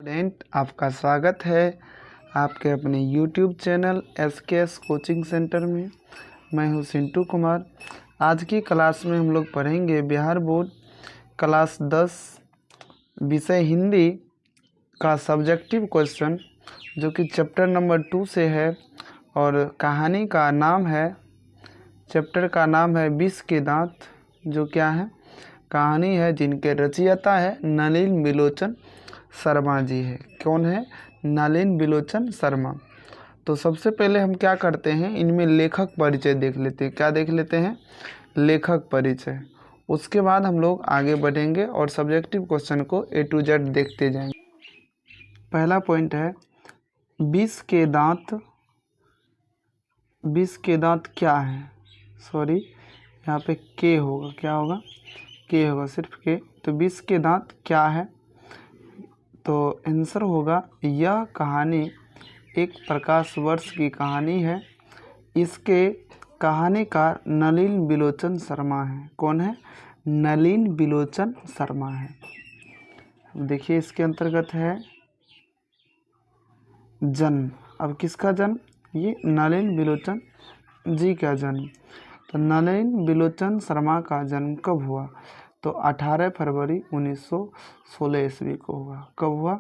Student, आपका स्वागत है आपके अपने YouTube channel SKS coaching centre में। मैं हूं सिंटू कुमार। आज की क्लास में हम लोग पढ़ेंगे बिहार बोर्ड क्लास 10 विषय हिंदी का सब्जेक्टिव क्वेश्चन, जो कि चैप्टर नंबर 2 से है। और कहानी का नाम है, चैप्टर का नाम है विष के दांत। जो क्या है, कहानी है जिनके रचयिता है नलिन बिलोचन शर्मा जी है। कौन है? नलिन बिलोचन शर्मा। तो सबसे पहले हम क्या करते हैं, इनमें लेखक परिचय देख लेते हैं। क्या देख लेते हैं? लेखक परिचय। उसके बाद हम लोग आगे बढ़ेंगे और सब्जेक्टिव क्वेश्चन को A to Z देखते जाएंगे। पहला पॉइंट है विष के दांत। विष के दांत क्या है? सॉरी, यहाँ पे के होगा। क्या होगा? के होगा, सिर्फ के। तो विष के दांत क्या है? तो आंसर होगा, यह कहानी एक प्रकाश वर्ष की कहानी है। इसके कहानीकार नलिन बिलोचन शर्मा है। कौन है? नलिन बिलोचन शर्मा है। देखिए, इसके अंतर्गत है जन्म। अब किसका जन्म? ये नलिन बिलोचन जी का जन्म। तो नलिन बिलोचन शर्मा का जन्म कब हुआ? तो 18 फरवरी 1916 ईस्वी को हुआ। कब हुआ?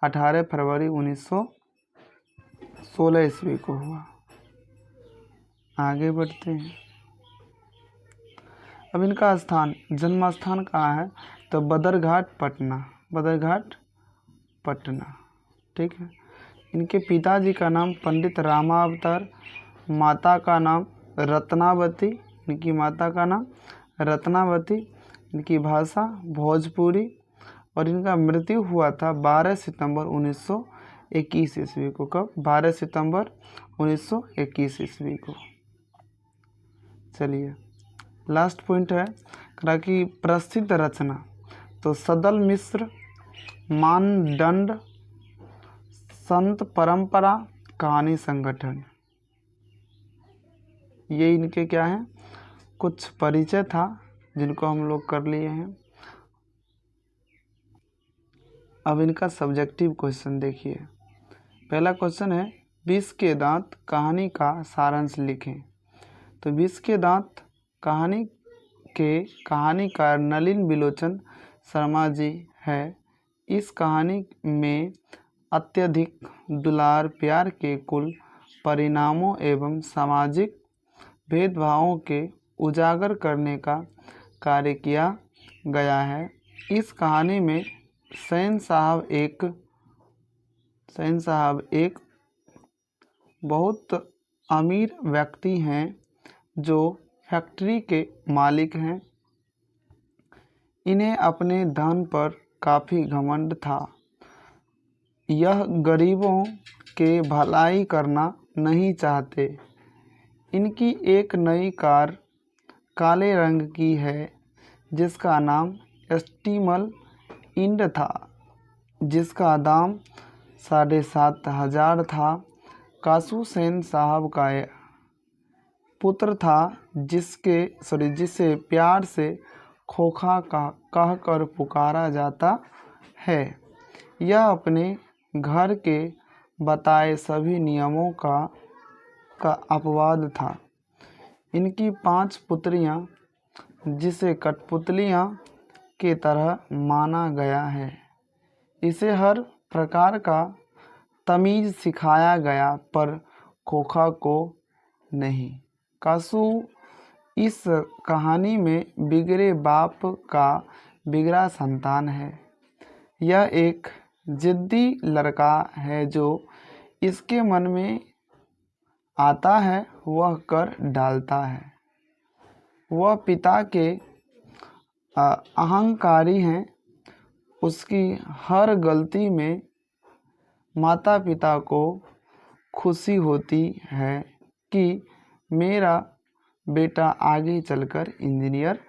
18 फरवरी 1916 ईस्वी को हुआ। आगे बढ़ते हैं। अब इनका स्थान, जन्म स्थान कहाँ है? तो बदरघाट पटना। बदरघाट पटना, ठीक है। इनके पिताजी का नाम पंडित रामावतार, माता का नाम रत्नावती। इनकी माता का नाम रत्नावती। इनकी भाषा भोजपुरी। और इनका मृत्यु हुआ था 12 सितंबर 1921 ईस्वी को। कब? 12 सितंबर 1921 ईस्वी को। चलिए, लास्ट पॉइंट है कि प्रसिद्ध रचना। तो सदल मिश्र, मानदंड, संत परंपरा, कहानी संगठन। ये इनके क्या हैं? कुछ परिचय था जिनको हम लोग कर लिए हैं। अब इनका सब्जेक्टिव क्वेश्चन देखिए। पहला क्वेश्चन है विष के दांत कहानी का सारांश लिखें। तो विष के दांत कहानी के कहानीकार नलिन बिलोचन शर्मा जी है। इस कहानी में अत्यधिक दुलार प्यार के कुल परिणामों एवं सामाजिक भेदभावों के उजागर करने का कार्य किया गया है। इस कहानी में सैन साहब एक बहुत अमीर व्यक्ति हैं जो फैक्ट्री के मालिक हैं। इन्हें अपने धन पर काफ़ी घमंड था। यह गरीबों के भलाई करना नहीं चाहते। इनकी एक नई कार काले रंग की है जिसका नाम स्टीमल इंड था, जिसका दाम 7,500 था। कासू सेन साहब का पुत्र था जिसे प्यार से खोखा का कहकर पुकारा जाता है। यह अपने घर के बताए सभी नियमों का अपवाद था। इनकी 5 पुत्रियां, जिसे कठपुतलियां के तरह माना गया है। इसे हर प्रकार का तमीज सिखाया गया, पर खोखा को नहीं। कासू इस कहानी में बिगड़े बाप का बिगड़ा संतान है। यह एक जिद्दी लड़का है जो इसके मन में आता है वह कर डालता है। वह पिता के अहंकारी हैं। उसकी हर गलती में माता पिता को खुशी होती है कि मेरा बेटा आगे चलकर इंजीनियर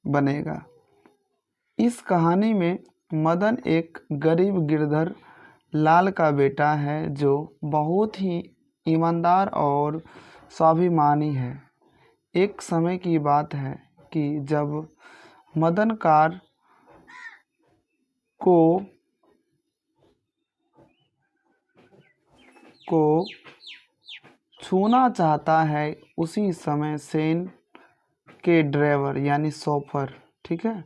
बनेगा। इस कहानी में मदन एक गरीब गिरधर लाल का बेटा है जो बहुत ही ईमानदार और स्वाभिमानी है। एक समय की बात है कि जब मदनकार को छूना चाहता है, उसी समय सेन के ड्राइवर यानी शॉफर, ठीक है,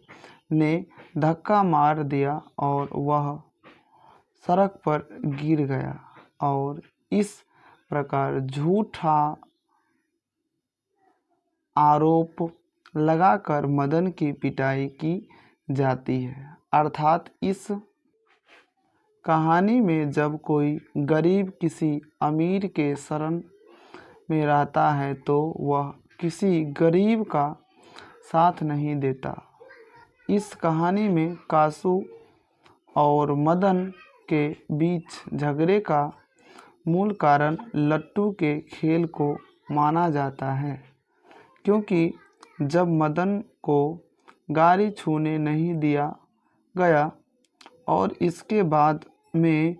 ने धक्का मार दिया और वह सड़क पर गिर गया और इस प्रकार झूठा आरोप लगाकर मदन की पिटाई की जाती है। अर्थात इस कहानी में जब कोई गरीब किसी अमीर के शरण में रहता है तो वह किसी गरीब का साथ नहीं देता। इस कहानी में कासू और मदन के बीच झगड़े का मूल कारण लट्टू के खेल को माना जाता है, क्योंकि जब मदन को गाड़ी छूने नहीं दिया गया और इसके बाद में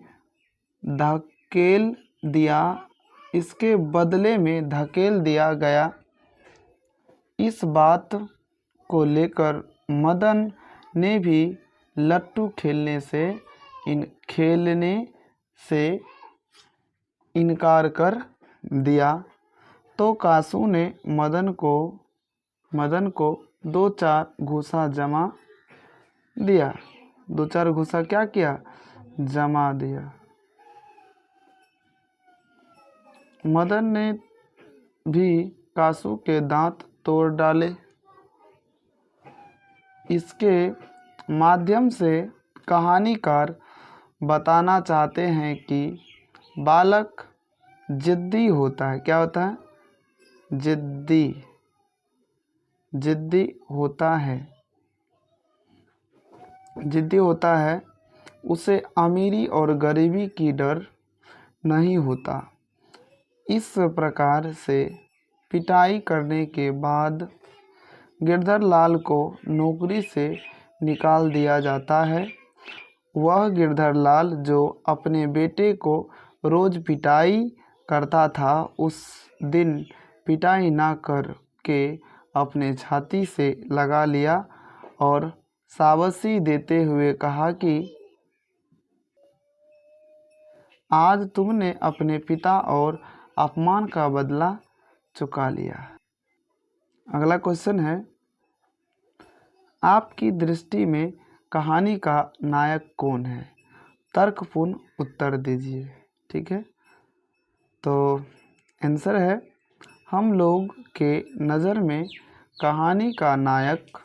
धकेल दिया इसके बदले में धकेल दिया गया, इस बात को लेकर मदन ने भी लट्टू खेलने से इनकार कर दिया। तो कासू ने मदन को 2-4 घूसा जमा दिया। 2-4 घूसा क्या किया? जमा दिया। मदन ने भी कासू के दांत तोड़ डाले। इसके माध्यम से कहानीकार बताना चाहते हैं कि बालक जिद्दी होता है। क्या होता है? जिद्दी होता है। उसे अमीरी और गरीबी की डर नहीं होता। इस प्रकार से पिटाई करने के बाद गिरधर लाल को नौकरी से निकाल दिया जाता है। वह गिरधर लाल जो अपने बेटे को रोज पिटाई करता था, उस दिन पिटाई ना कर के अपने छाती से लगा लिया और शाबाशी देते हुए कहा कि आज तुमने अपने पिता और अपमान का बदला चुका लिया। अगला क्वेश्चन है, आपकी दृष्टि में कहानी का नायक कौन है? तर्कपूर्ण उत्तर दीजिए। ठीक है, तो आंसर है, हम लोग के नज़र में कहानी का नायक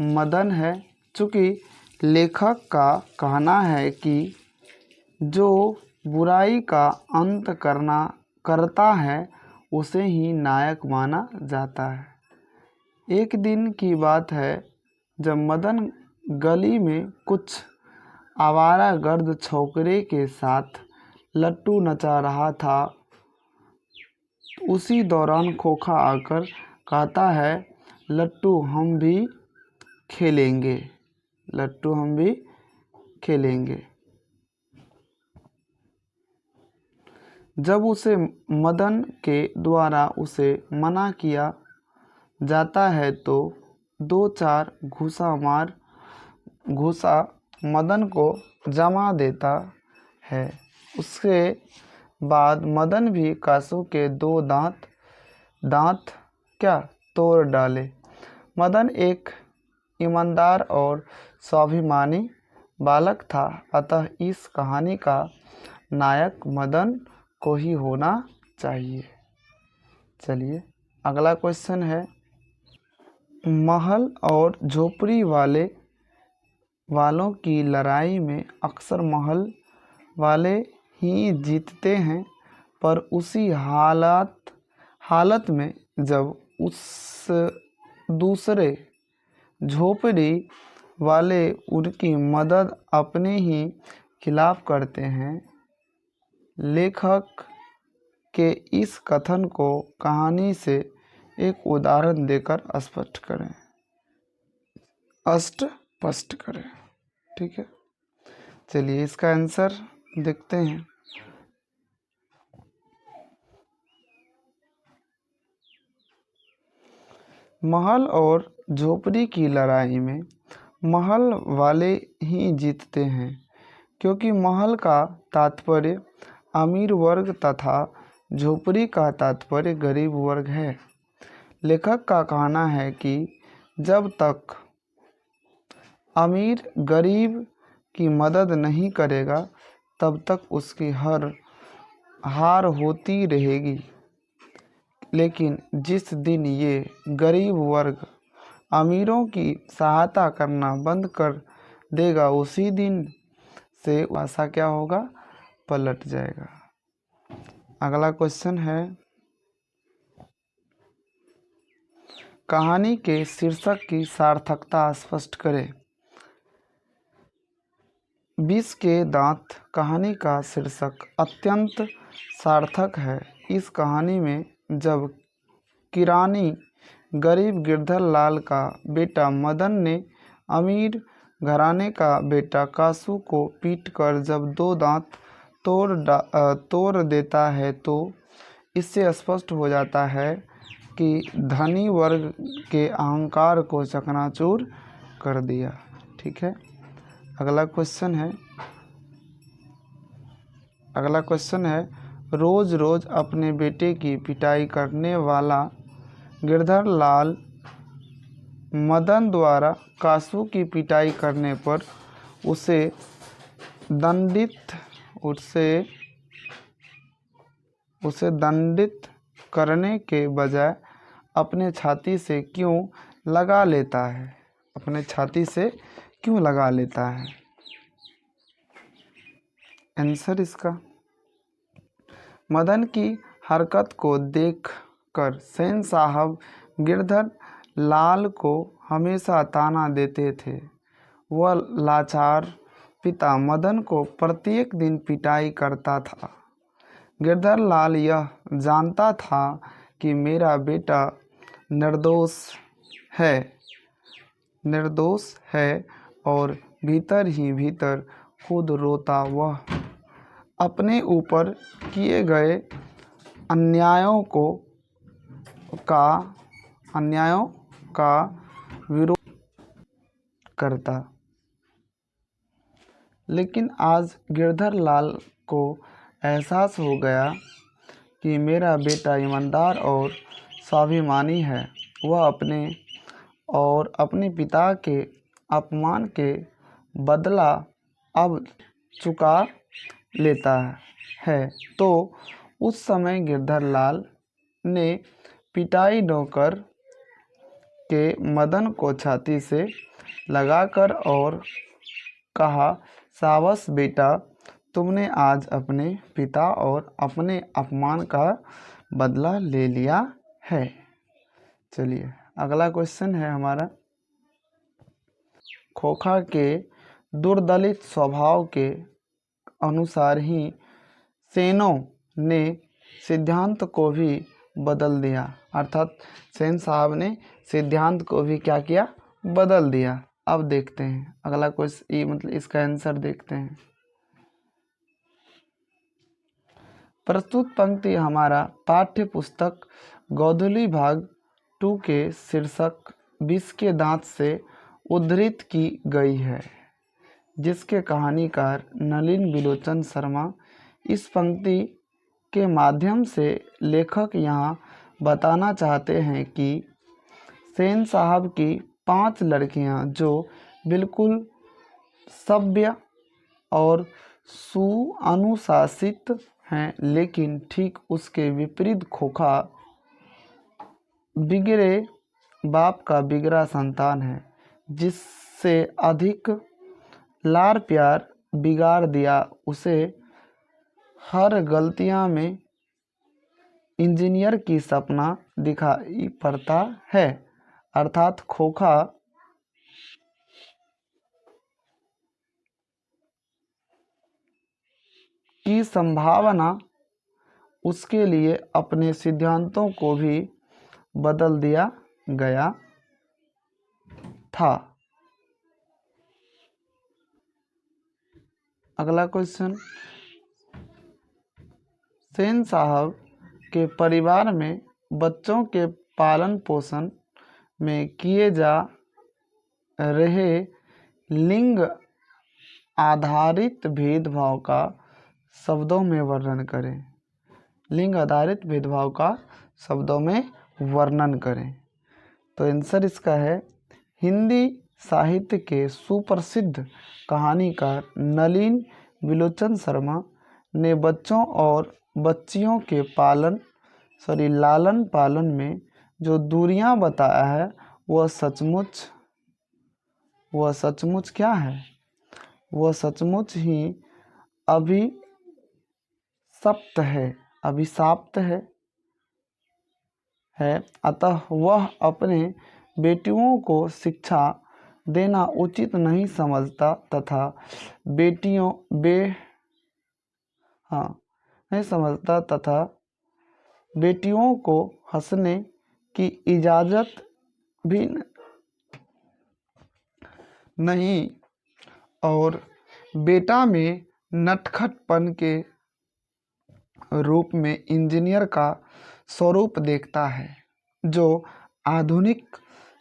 मदन है, चूँकि लेखक का कहना है कि जो बुराई का अंत करता है उसे ही नायक माना जाता है। एक दिन की बात है जब मदन गली में कुछ आवारागर्द छोकरे के साथ लट्टू नचा रहा था। उसी दौरान खोखा आकर कहता है, लट्टू हम भी खेलेंगे। जब उसे मदन के द्वारा उसे मना किया जाता है तो 2-4 घूसा मदन को जमा देता है। उसके बाद मदन भी कासू के 2 दांत क्या तोड़ डाले। मदन एक ईमानदार और स्वाभिमानी बालक था, अतः इस कहानी का नायक मदन को ही होना चाहिए। चलिए अगला क्वेश्चन है, महल और झोपड़ी वालों की लड़ाई में अक्सर महल वाले ही जीतते हैं, पर उसी हालत में जब उस दूसरे झोपड़ी वाले उनकी मदद अपने ही खिलाफ करते हैं। लेखक के इस कथन को कहानी से एक उदाहरण देकर स्पष्ट करें। ठीक है, चलिए इसका आंसर देखते हैं। महल और झोपड़ी की लड़ाई में महल वाले ही जीतते हैं, क्योंकि महल का तात्पर्य अमीर वर्ग तथा झोपड़ी का तात्पर्य गरीब वर्ग है। लेखक का कहना है कि जब तक अमीर गरीब की मदद नहीं करेगा तब तक उसकी हार होती रहेगी, लेकिन जिस दिन ये गरीब वर्ग अमीरों की सहायता करना बंद कर देगा उसी दिन से आशा क्या होगा, पलट जाएगा। अगला क्वेश्चन है, कहानी के शीर्षक की सार्थकता स्पष्ट करें। विष के दांत कहानी का शीर्षक अत्यंत सार्थक है। इस कहानी में जब किरानी गरीब गिरधर लाल का बेटा मदन ने अमीर घराने का बेटा कासू को पीटकर जब 2 दांत तोड़ देता है तो इससे स्पष्ट हो जाता है कि धनी वर्ग के अहंकार को चकनाचूर कर दिया। ठीक है। अगला क्वेश्चन है, रोज रोज अपने बेटे की पिटाई करने वाला गिरधर लाल मदन द्वारा कासू की पिटाई करने पर उसे दंडित करने के बजाय अपने छाती से क्यों लगा लेता है? आंसर इसका, मदन की हरकत को देखकर सेन साहब गिरधर लाल को हमेशा ताना देते थे। वह लाचार पिता मदन को प्रत्येक दिन पिटाई करता था। गिरधर लाल यह जानता था कि मेरा बेटा निर्दोष है और भीतर ही भीतर खुद रोता वह अपने ऊपर किए गए अन्यायों का विरोध करता। लेकिन आज गिरधर लाल को एहसास हो गया कि मेरा बेटा ईमानदार और स्वाभिमानी है। वह अपने पिता के अपमान के बदला अब चुका लेता है। तो उस समय गिरधर लाल ने पिटाई नौकर के मदन को छाती से लगाकर और कहा, शाबाश बेटा, तुमने आज अपने पिता और अपने अपमान का बदला ले लिया है। चलिए अगला क्वेश्चन है हमारा, खोखा के दुर्दलित स्वभाव के अनुसार ही सेनों ने सिद्धांत को भी बदल दिया। अर्थात सेन साहब ने सिद्धांत को भी क्या किया, बदल दिया। अब देखते हैं अगला क्वेश्चन, इसका आंसर देखते हैं। प्रस्तुत पंक्ति हमारा पाठ्य पुस्तक गोधुली भाग 2 के शीर्षक विष के दांत से उद्धृत की गई है, जिसके कहानीकार नलिन बिलोचन शर्मा। इस पंक्ति के माध्यम से लेखक यहाँ बताना चाहते हैं कि सेन साहब की 5 लड़कियाँ जो बिल्कुल सभ्य और सुअनुशासित हैं, लेकिन ठीक उसके विपरीत खोखा बिगड़े बाप का बिगड़ा संतान है, जिससे अधिक लाड़ प्यार बिगाड़ दिया। उसे हर गलतियां में इंजीनियर की सपना दिखाई पड़ता है। अर्थात खोखा की संभावना उसके लिए अपने सिद्धांतों को भी बदल दिया गया था। अगला क्वेश्चन, सेन साहब के परिवार में बच्चों के पालन पोषण में किए जा रहे लिंग आधारित भेदभाव का शब्दों में वर्णन करें। लिंग आधारित भेदभाव का शब्दों में वर्णन करें। तो आंसर इसका है, हिंदी साहित्य के सुप्रसिद्ध कहानीकार नलिन विलोचन शर्मा ने बच्चों और बच्चियों के लालन पालन में जो दूरियां बताया है वह सचमुच क्या है? वह सचमुच ही अभिशाप्त है। अतः वह अपने बेटियों को शिक्षा देना उचित नहीं समझता तथा बेटियों को हंसने की इजाज़त भी नहीं और बेटा में नटखटपन के रूप में इंजीनियर का स्वरूप देखता है, जो आधुनिक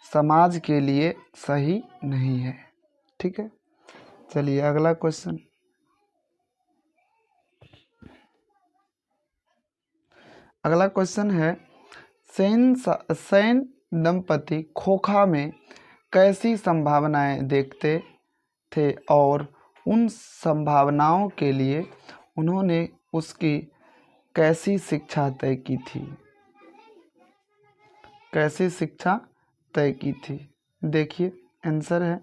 समाज के लिए सही नहीं है। ठीक है, चलिए अगला क्वेश्चन। अगला क्वेश्चन है, सेन दंपति खोखा में कैसी संभावनाएं देखते थे और उन संभावनाओं के लिए उन्होंने उसकी कैसी शिक्षा तय की थी? कैसी शिक्षा तय की थी? देखिए आंसर है,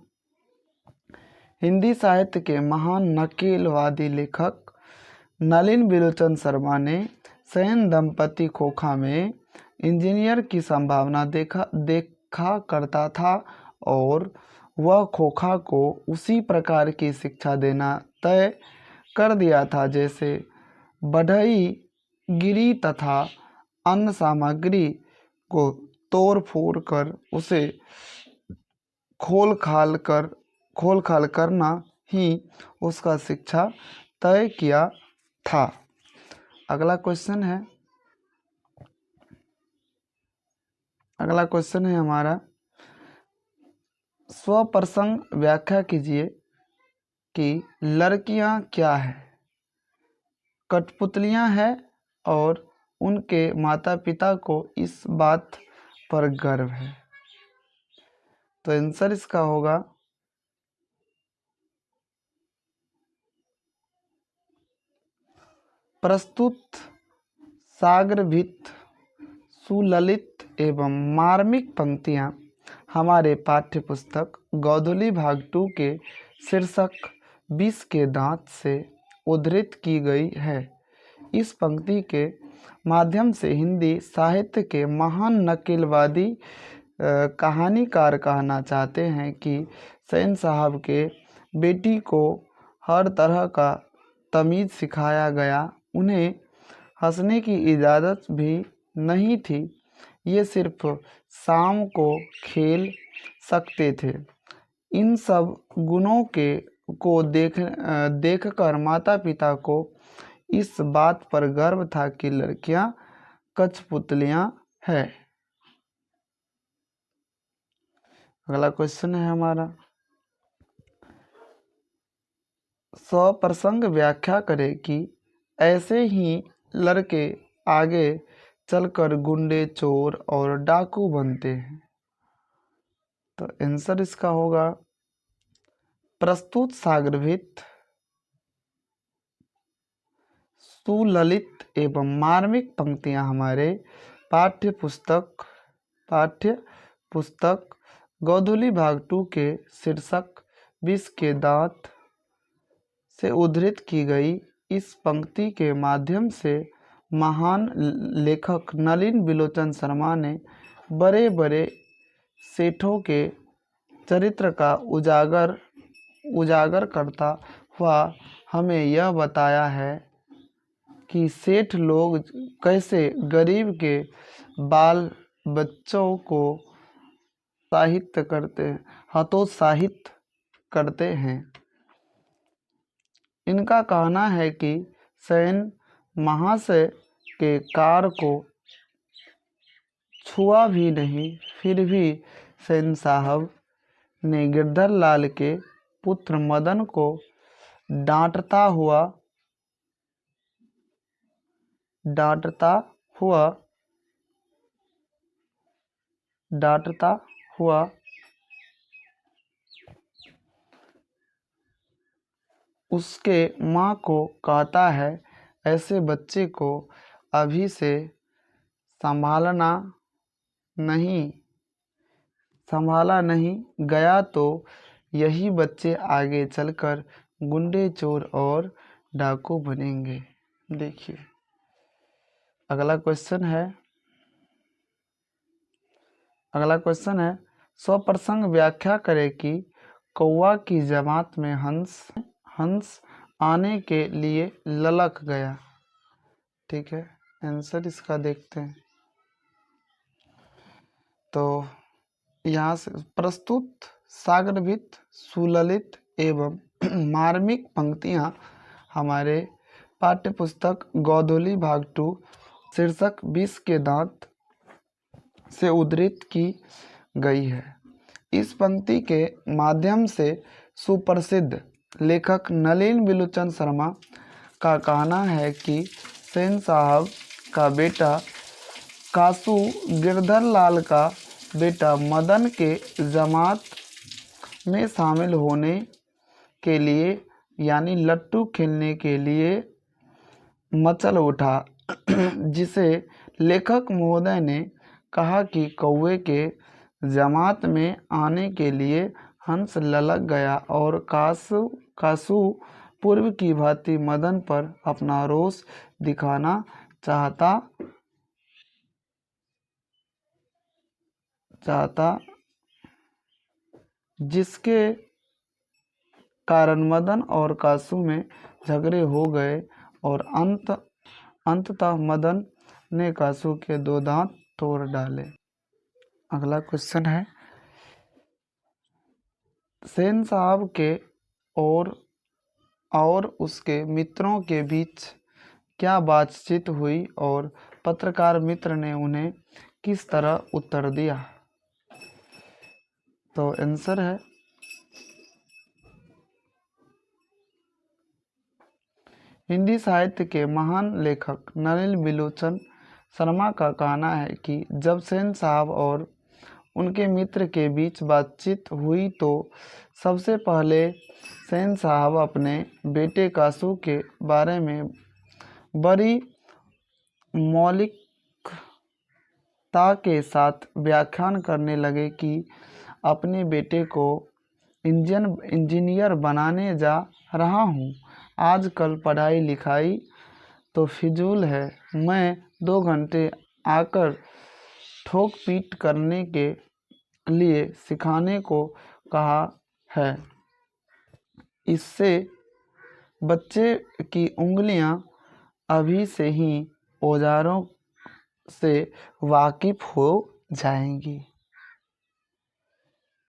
हिंदी साहित्य के महान नकेलवादी लेखक नलिन विलोचन शर्मा ने सेन दंपति खोखा में इंजीनियर की संभावना देखा करता था और वह खोखा को उसी प्रकार की शिक्षा देना तय कर दिया था जैसे बढ़ई गिरी तथा अन्य सामग्री को तोड़ फोड़ कर उसे खोल खाल करना ही उसका शिक्षा तय किया था। अगला क्वेश्चन है हमारा, स्वप्रसंग व्याख्या कीजिए कि लड़कियां क्या है? कठपुतलियां हैं और उनके माता पिता को इस बात पर गर्व है। तो आंसर इसका होगा, प्रस्तुत साग्रभित सुललित एवं मार्मिक पंक्तियां हमारे पाठ्य पुस्तक गोधुली भाग 2 के शीर्षक 20 के दांत से उद्धृत की गई है। इस पंक्ति के माध्यम से हिंदी साहित्य के महान नकेलवादी कहानीकार कहना चाहते हैं कि सेन साहब के बेटी को हर तरह का तमीज़ सिखाया गया, उन्हें हंसने की इजाज़त भी नहीं थी, ये सिर्फ शाम को खेल सकते थे। इन सब गुणों को देखकर माता पिता को इस बात पर गर्व था कि लड़कियां कठपुतलियां हैं। अगला क्वेश्चन है हमारा, स्वप्रसंग व्याख्या करें कि ऐसे ही लड़के आगे चलकर गुंडे, चोर और डाकू बनते हैं। तो आंसर इसका होगा, प्रस्तुत साग्रभित सुललित एवं मार्मिक पंक्तियां हमारे पाठ्य पुस्तक गोधुली भाग 2 के शीर्षक 20 के दांत से उद्धृत की गई। इस पंक्ति के माध्यम से महान लेखक नलिन विलोचन शर्मा ने बड़े बड़े सेठों के चरित्र का उजागर करता हुआ हमें यह बताया है कि सेठ लोग कैसे गरीब के बाल बच्चों को हतोत्साहित करते हैं। इनका कहना है कि सेन महाशय के कार को छुआ भी नहीं, फिर भी सेन साहब ने गिरधर लाल के पुत्र मदन को डांटता हुआ उसके माँ को कहता है, ऐसे बच्चे को अभी से संभाला नहीं गया तो यही बच्चे आगे चलकर गुंडे, चोर और डाकू बनेंगे। देखिए अगला क्वेश्चन है स्वप्रसंग व्याख्या करें कि कौवा की जमात में हंस आने के लिए ललक गया। ठीक है, आंसर इसका देखते हैं। तो यहाँ से प्रस्तुत सागरभित सुललित एवं मार्मिक पंक्तियाँ हमारे पाठ्य पुस्तक गोधूली भाग 2 शीर्षक 20 के दांत से उद्धृत की गई है। इस पंक्ति के माध्यम से सुप्रसिद्ध लेखक नलिन बिलोचन शर्मा का कहना है कि सेन साहब का बेटा कासू गिरधर लाल का बेटा मदन के जमात में शामिल होने के लिए यानी लट्टू खेलने के लिए मचल उठा, जिसे लेखक महोदय ने कहा कि कौवे के जमात में आने के लिए हंस ललक गया और कासू पूर्व की भांति मदन पर अपना रोष दिखाना चाहता जिसके कारण मदन और कासू में झगड़े हो गए और अंततः मदन ने कासू के 2 दांत तोड़ डाले। अगला क्वेश्चन है सेन साहब के और उसके मित्रों के बीच क्या बातचीत हुई और पत्रकार मित्र ने उन्हें किस तरह उत्तर दिया। तो आंसर है हिंदी साहित्य के महान लेखक नलिन बिलोचन शर्मा का कहना है कि जब सेन साहब और उनके मित्र के बीच बातचीत हुई तो सबसे पहले सेन साहब अपने बेटे कासू के बारे में बड़ी मौलिकता के साथ व्याख्यान करने लगे कि अपने बेटे को इंजीनियर बनाने जा रहा हूँ। आजकल पढ़ाई लिखाई तो फिजूल है, मैं 2 घंटे आकर ठोक पीट करने के लिए सिखाने को कहा है। इससे बच्चे की उंगलियां अभी से ही औजारों से वाकिफ हो जाएंगी।